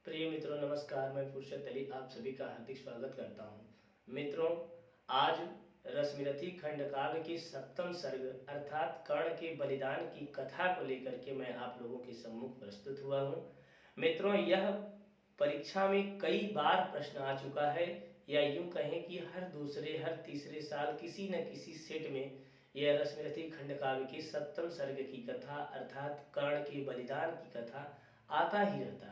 प्रिय मित्रों नमस्कार। मैं फुर्सत अली आप सभी का हार्दिक स्वागत करता हूं। मित्रों, आज रश्मिरथी खंडकाव्य की सप्तम सर्ग अर्थात कर्ण के बलिदान की कथा को लेकर के मैं आप लोगों के सम्मुख प्रस्तुत हुआ हूं। मित्रों, यह परीक्षा में कई बार प्रश्न आ चुका है, या यूं कहें कि हर दूसरे हर तीसरे साल किसी न किसी सेट में यह रश्मिरथी खंडकाव्य की सप्तम सर्ग की कथा अर्थात कर्ण के बलिदान की कथा आता ही रहता है।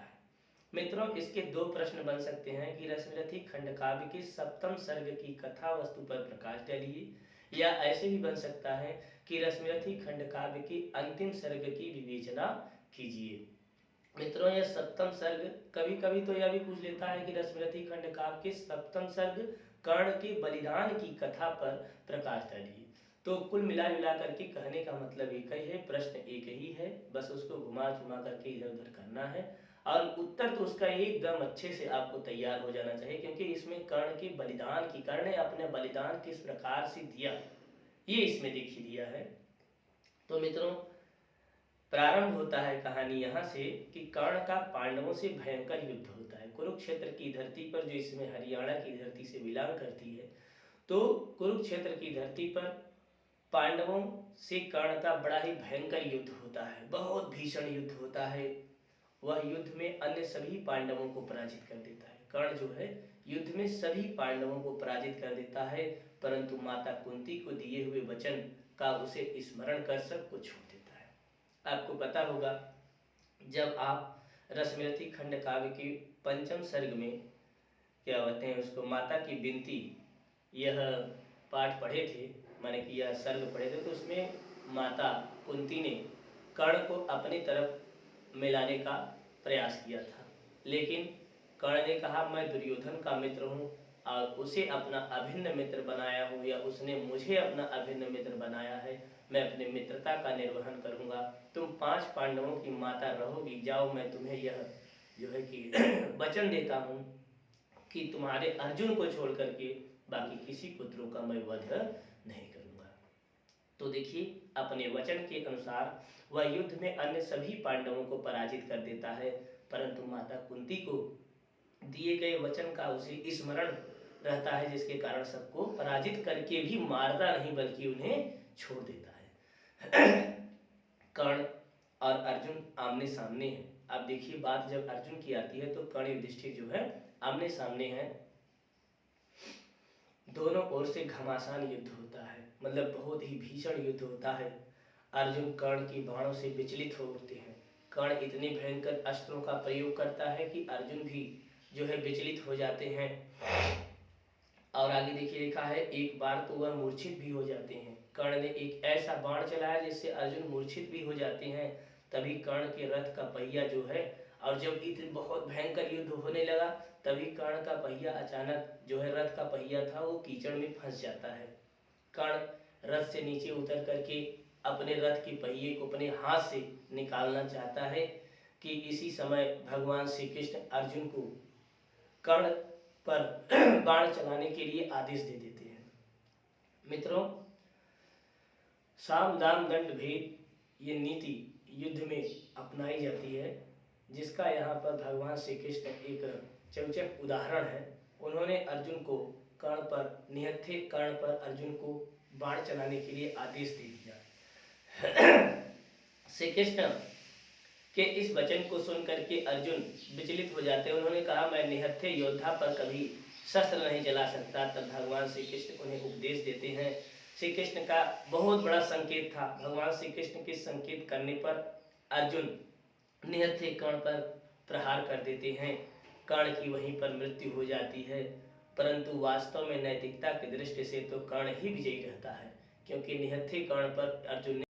मित्रों, इसके दो प्रश्न बन सकते हैं कि रश्मिरथी खंडकाव्य की सप्तम सर्ग की कथा वस्तु पर प्रकाश डालिए, या ऐसे भी बन सकता है कि रश्मिरथी खंडकाव्य की अंतिम सर्ग की विवेचना कीजिए। मित्रों, यह सप्तम सर्ग कभी कभी तो यह भी पूछ लेता है कि रश्मिरथी खंडकाव्य के सप्तम सर्ग कर्ण के बलिदान की कथा पर प्रकाश डालिए। तो कुल मिला करके कहने का मतलब एक ही है, प्रश्न एक ही है, बस उसको घुमा चुमा करके इधर उधर करना है और उत्तर तो उसका एकदम अच्छे से आपको तैयार हो जाना चाहिए, क्योंकि इसमें कर्ण के बलिदान की, कर्ण ने अपने बलिदान किस प्रकार से दिया ये इसमें दिख ही दिया है। तो मित्रों, प्रारंभ होता है कहानी यहाँ से कि कर्ण का पांडवों से भयंकर युद्ध होता है कुरुक्षेत्र की धरती पर, जो इसमें हरियाणा की धरती से बिलोंग करती है। तो कुरुक्षेत्र की धरती पर पांडवों से कर्ण का बड़ा ही भयंकर युद्ध होता है, बहुत भीषण युद्ध होता है। वह युद्ध में अन्य सभी पांडवों को पराजित कर देता है। कर्ण जो है युद्ध में सभी पांडवों को पराजित कर देता है, परंतु माता कुंती को दिए हुए वचन का उसे स्मरण कर सबको छोड़ देता है। आपको पता होगा, जब आप रश्मिरथी खंड काव्य के पंचम सर्ग में क्या कहते हैं उसको, माता की विनती, यह पाठ पढ़े थे, माने कि यह सर्ग पढ़े थे, तो उसमें माता कुंती ने कर्ण को अपनी तरफ मिलाने का प्रयास किया था, लेकिन कर्ण ने कहा मैं दुर्योधन का मित्र हूँ और उसे अपना अभिन्न मित्र बनाया हूँ, या उसने मुझे अपना अभिन्न मित्र बनाया है, मैं अपने मित्रता का निर्वहन करूँगा। तुम 5 पांडवों की माता रहोगी, जाओ मैं तुम्हें यह जो है कि वचन देता हूँ कि तुम्हारे अर्जुन को छोड़ करके बाकी किसी पुत्रों का मैं वध नहीं करूँगा। तो देखिए, अपने वचन के अनुसार वह युद्ध में अन्य सभी पांडवों को पराजित कर देता है, परंतु माता कुंती को दिए गए वचन का उसे स्मरण रहता है, जिसके कारण सबको पराजित करके भी मारता नहीं बल्कि उन्हें छोड़ देता है। कर्ण और अर्जुन आमने सामने हैं। अब देखिए, बात जब अर्जुन की आती है तो कर्ण युधिष्ठिर जो है आमने सामने हैं। दोनों ओर से घमासान युद्ध होता है, मतलब बहुत ही भीषण युद्ध होता है। अर्जुन कर्ण की बाणों से विचलित हो उठते हैं। कर्ण इतने भयंकर अस्त्रों का प्रयोग करता है कि अर्जुन भी जो है विचलित हो जाते हैं। और आगे देखिए लिखा है, एक बार तो वह मूर्छित भी हो जाते हैं। कर्ण ने एक ऐसा बाण चलाया जिससे अर्जुन मूर्छित भी हो जाते हैं। तभी कर्ण के रथ का पहिया जो है, और जब इतने बहुत भयंकर युद्ध होने लगा, तभी कर्ण का पहिया अचानक जो है, रथ का पहिया था वो कीचड़ में फंस जाता है। कर्ण रथ से नीचे उतर करके अपने रथ के पहिए को अपने हाथ से निकालना चाहता है कि इसी समय भगवान श्री कृष्ण अर्जुन को कर्ण पर बाण चलाने के लिए आदेश दे देते हैं। मित्रों, साम दाम दंड भेद ये नीति युद्ध में अपनाई जाती है, जिसका यहाँ पर भगवान श्री कृष्ण एक चौचक उदाहरण है। उन्होंने अर्जुन को कर्ण पर, निहत्थे कर्ण पर अर्जुन को बाण चलाने के लिए आदेश दे दिया। श्री कृष्ण के इस वचन को सुन करके अर्जुन विचलित हो जाते हैं। उन्होंने कहा मैं निहत्थे योद्धा पर कभी शस्त्र नहीं चला सकता। तब भगवान श्री कृष्ण उन्हें उपदेश देते हैं। श्री कृष्ण का बहुत बड़ा संकेत था। भगवान श्री कृष्ण के संकेत करने पर अर्जुन निहत्थे कर्ण पर प्रहार कर देते हैं। कर्ण की वहीं पर मृत्यु हो जाती है, परंतु वास्तव में नैतिकता की दृष्टि से तो कर्ण ही विजयी रहता है, क्योंकि निहत्थे कर्ण पर अर्जुन